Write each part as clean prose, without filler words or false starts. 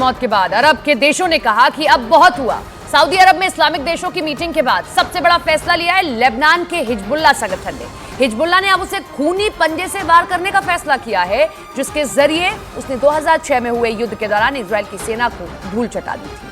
मौत के बाद अरब के देशों ने कहा कि अब बहुत हुआ। सऊदी अरब में इस्लामिक देशों की मीटिंग के बाद सबसे बड़ा फैसला लिया है लेबनान के हिजबुल्लाह संगठन ने। हिजबुल्लाह ने अब उसे खूनी पंजे से वार करने का फैसला किया है, जिसके जरिए उसने 2006 में हुए युद्ध के दौरान इजराइल की सेना को धूल चटा दी थी।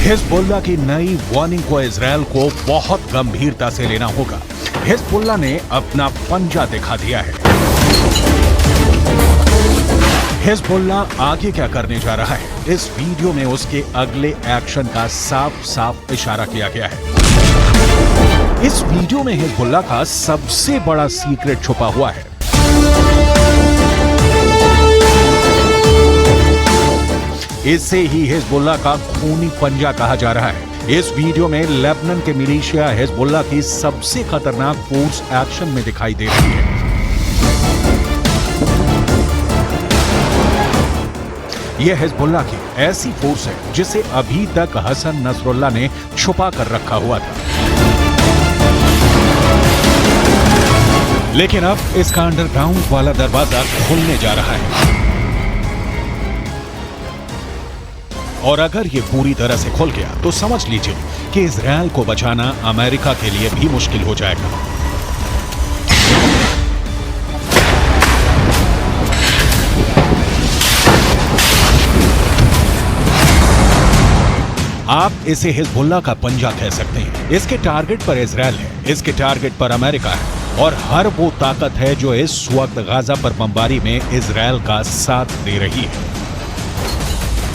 हिजबुल्लाह की नई वार्निंग को इजरायल को बहुत गंभीरता से लेना होगा। हिजबुल्लाह ने अपना पंजा दिखा दिया है। हिजबुल्लाह आगे क्या करने जा रहा है, इस वीडियो में उसके अगले एक्शन का साफ साफ इशारा किया गया है। इस वीडियो में हिजबुल्लाह का सबसे बड़ा सीक्रेट छुपा हुआ है। इसे ही हिजबुल्लाह का खूनी पंजा कहा जा रहा है। इस वीडियो में लेबनान के मिलिशिया हिजबुल्लाह की सबसे खतरनाक फोर्स एक्शन में दिखाई दे रही है। यह हिजबुल्लाह की ऐसी फोर्स है जिसे अभी तक हसन नसरुल्लाह ने छुपा कर रखा हुआ था, लेकिन अब इसका अंडरग्राउंड वाला दरवाजा खुलने जा रहा है। और अगर ये पूरी तरह से खुल गया तो समझ लीजिए कि इजरायल को बचाना अमेरिका के लिए भी मुश्किल हो जाएगा। आप इसे हिजबुल्लाह का पंजा कह सकते हैं। इसके टारगेट पर इजरायल है, इसके टारगेट पर अमेरिका है और हर वो ताकत है जो इस वक्त गाजा पर बमबारी में इजरायल का साथ दे रही है।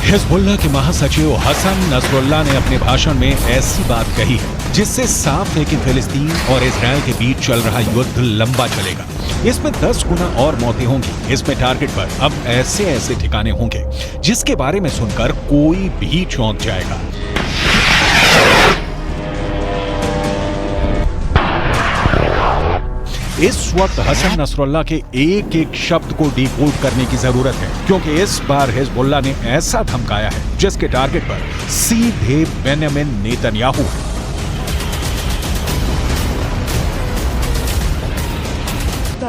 हिजबुल्लाह के महासचिव हसन नसरुल्लाह ने अपने भाषण में ऐसी बात कही है जिससे साफ है कि फिलिस्तीन और इजरायल के बीच चल रहा युद्ध लंबा चलेगा। इसमें 10 गुना और मौतें होंगी। इसमें टारगेट पर अब ऐसे ऐसे ठिकाने होंगे जिसके बारे में सुनकर कोई भी चौंक जाएगा। इस वक्त हसन नसरुल्लाह के एक एक शब्द को डिकोड करने की जरूरत है, क्योंकि इस बार हिजबुल्लाह ने ऐसा धमकाया है जिसके टारगेट पर सीधे बेंयामिन नेतन्याहू है।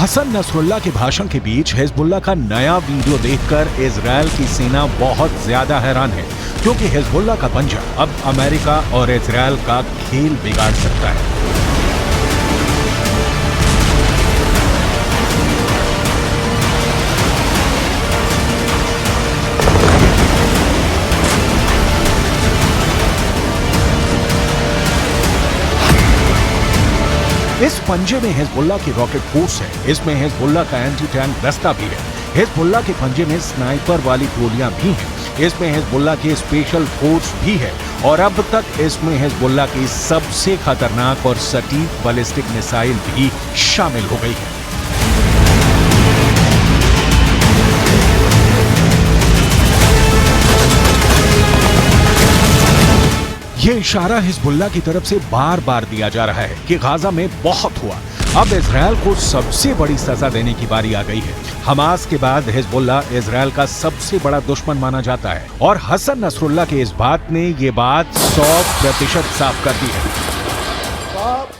हसन नसरुल्लाह के भाषण के बीच हिजबुल्लाह का नया वीडियो देखकर इजरायल की सेना बहुत ज्यादा हैरान है, क्योंकि हिजबुल्लाह का पंजा अब अमेरिका और इजरायल का खेल बिगाड़ सकता है। इस पंजे में हिजबुल्लाह की रॉकेट फोर्स है, इसमें हिजबुल्लाह का एंटी टैंक दस्ता भी है, हिजबुल्लाह के पंजे में स्नाइपर वाली गोलियां भी हैं, इसमें हिजबुल्लाह की स्पेशल फोर्स भी है और अब तक इसमें हिजबुल्लाह की सबसे खतरनाक और सटीक बैलिस्टिक मिसाइल भी शामिल हो गई है। ये इशारा हिजबुल्लाह की तरफ से बार बार दिया जा रहा है कि गाजा में बहुत हुआ, अब इजरायल को सबसे बड़ी सजा देने की बारी आ गई है। हमास के बाद हिजबुल्लाह इजरायल का सबसे बड़ा दुश्मन माना जाता है और हसन नसरुल्लाह के इस बात ने ये बात 100% साफ कर दी है।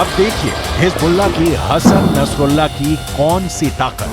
अब देखिए हिजबुल्लाह की हसन नसरुल्लाह की कौन सी ताकत।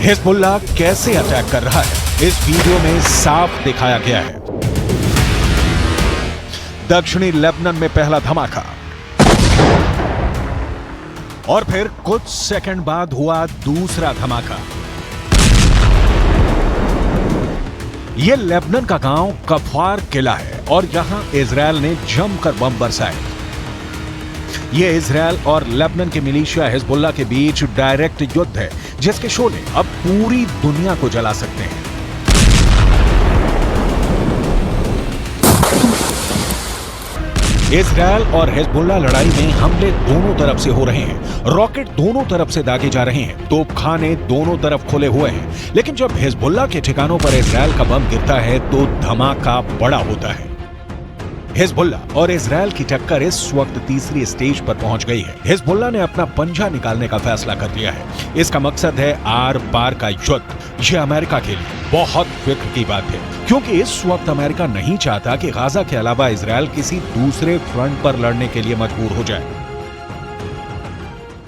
हिजबुल्लाह कैसे अटैक कर रहा है इस वीडियो में साफ दिखाया गया है। दक्षिणी लेबनान में पहला धमाका और फिर कुछ सेकंड बाद हुआ दूसरा धमाका। यह लेबनान का गांव कफार किला है और यहां इजरायल ने जमकर बम बरसाए। यह इजरायल और लेबनान के मिलिशिया हिजबुल्लाह के बीच डायरेक्ट युद्ध है जिसके शोले अब पूरी दुनिया को जला सकते हैं। इजरायल और हिजबुल्लाह लड़ाई में हमले दोनों तरफ से हो रहे हैं, रॉकेट दोनों तरफ से दागे जा रहे हैं, तोपखाने दोनों तरफ खुले हुए हैं। लेकिन जब हिजबुल्लाह के ठिकानों पर इजरायल का बम गिरता है तो धमाका बड़ा होता है। हिजबुल्लाह और इजरायल की टक्कर इस वक्त तीसरी स्टेज पर पहुंच गई है। हिजबुल्लाह ने अपना पंजा निकालने का फैसला कर लिया है। इसका मकसद है आर पार का युद्ध। यह अमेरिका के लिए बहुत फिक्र की बात है क्योंकि इस वक्त अमेरिका नहीं चाहता कि गाजा के अलावा इजरायल किसी दूसरे फ्रंट पर लड़ने के लिए मजबूर हो जाए।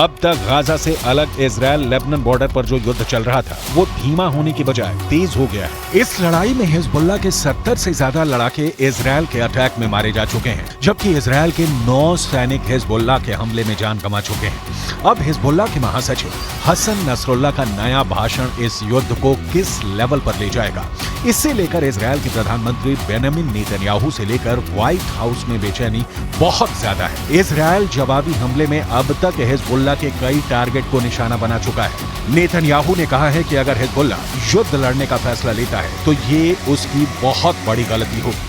अब तक गाजा से अलग इजरायल लेबनान बॉर्डर पर जो युद्ध चल रहा था वो धीमा होने की बजाय तेज हो गया है। इस लड़ाई में हिजबुल्लाह के 70 से ज्यादा लड़ाके इजरायल के अटैक में मारे जा चुके हैं, जबकि इजरायल के 9 सैनिक हिजबुल्लाह के हमले में जान गंवा चुके हैं। अब हिजबुल्लाह के महासचिव हसन नसरुल्लाह का नया भाषण इस युद्ध को किस लेवल पर ले जाएगा, इससे लेकर इजरायल के प्रधानमंत्री बेंजामिन नेतन्याहू से लेकर व्हाइट हाउस में बेचैनी बहुत ज्यादा है। इजरायल जवाबी हमले में अब तक हिजबुल्लाह के कई टारगेट को निशाना बना चुका है। नेतन्याहू ने कहा है कि अगर हिजबुल्लाह युद्ध लड़ने का फैसला लेता है तो ये उसकी बहुत बड़ी गलती होगी।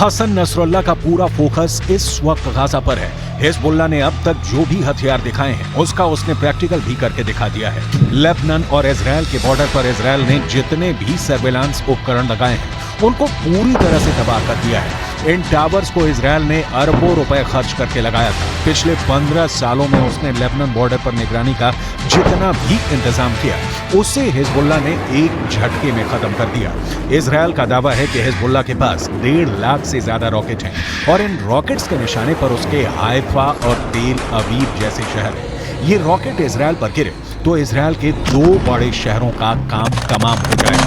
हसन नसरुल्लाह का पूरा फोकस इस वक्त गाजा पर है। हिजबुल्लाह ने अब तक जो भी हथियार दिखाए हैं उसका उसने प्रैक्टिकल भी करके दिखा दिया है। लेबनान और इजरायल के बॉर्डर पर इजरायल ने जितने भी सर्विलांस उपकरण लगाए हैं उनको पूरी तरह से तबाह कर दिया है। इन टावर्स को इजरायल ने अरबों रुपए खर्च करके लगाया था। पिछले 15 सालों में उसने लेबनान बॉर्डर पर निगरानी का जितना भी इंतजाम किया उसे हिजबुल्लाह ने एक झटके में खत्म कर दिया। इजरायल का दावा है कि हिजबुल्लाह के पास 1.5 लाख से ज्यादा रॉकेट हैं और इन रॉकेट्स के निशाने पर उसके हाइफा और तेल अवीव जैसे शहर हैं। ये रॉकेट इजरायल पर गिरे तो इजरायल के 2 बड़े शहरों का काम तमाम हो जाएगा।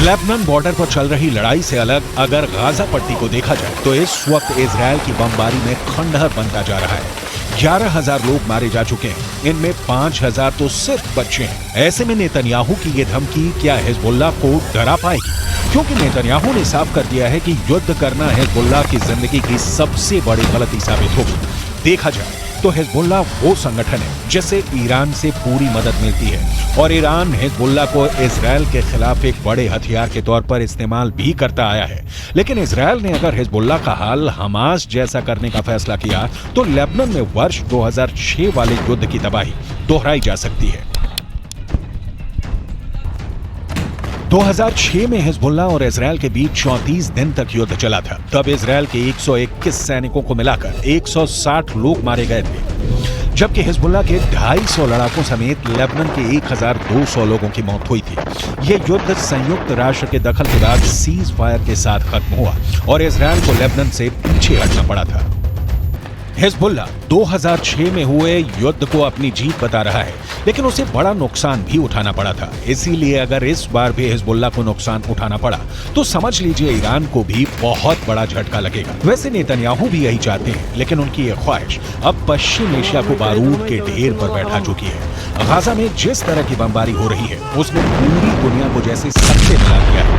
लेबनान बॉर्डर पर चल रही लड़ाई से अलग अगर गाजा पट्टी को देखा जाए तो इस वक्त इजरायल की बमबारी में खंडहर बनता जा रहा है। 11,000 लोग मारे जा चुके हैं, इनमें 5,000 तो सिर्फ बच्चे हैं। ऐसे में नेतन्याहू की ये धमकी क्या हिजबुल्लाह को डरा पाएगी? क्योंकि नेतन्याहू ने साफ कर दिया है कि युद्ध करना हिजबुल्लाह की जिंदगी की सबसे बड़ी गलती साबित होगी। देखा जाए तो हिजबुल्लाह वो संगठन है जिसे ईरान से पूरी मदद मिलती है और ईरान हिजबुल्लाह को इजरायल के खिलाफ एक बड़े हथियार के तौर पर इस्तेमाल भी करता आया है। लेकिन इजरायल ने अगर हिजबुल्लाह का हाल हमास जैसा करने का फैसला किया तो लेबनान में वर्ष 2006 वाले युद्ध की तबाही दोहराई जा सकती है। 2006 में हिजबुल्लाह और इजरायल के बीच 34 दिन तक युद्ध चला था। तब इजरायल के 121 सैनिकों को मिलाकर 160 लोग मारे गए थे, जबकि हिजबुल्लाह के 250 लड़ाकों समेत लेबनान के 1200 लोगों की मौत हुई थी। यह युद्ध संयुक्त राष्ट्र के दखल के बाद सीज फायर के साथ खत्म हुआ और इजरायल को लेबनान से पीछे हटना पड़ा था। हिजबुल्लाह 2006 में हुए युद्ध को अपनी जीत बता रहा है, लेकिन उसे बड़ा नुकसान भी उठाना पड़ा था। इसीलिए अगर इस बार भी हिजबुल्लाह को नुकसान उठाना पड़ा तो समझ लीजिए ईरान को भी बहुत बड़ा झटका लगेगा। वैसे नेतन्याहू भी यही चाहते हैं, लेकिन उनकी यह ख्वाहिश अब पश्चिम एशिया को बारूद के ढेर पर बैठा चुकी है। गाजा में जिस तरह की बमबारी हो रही है उसने पूरी दुनिया को जैसे सबसे मिला दिया है।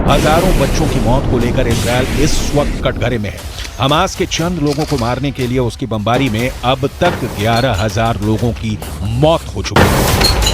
हजारों बच्चों की मौत को लेकर इजरायल इस वक्त कटघरे में है। हमास के चंद लोगों को मारने के लिए उसकी बमबारी में अब तक 11,000 लोगों की मौत हो चुकी है।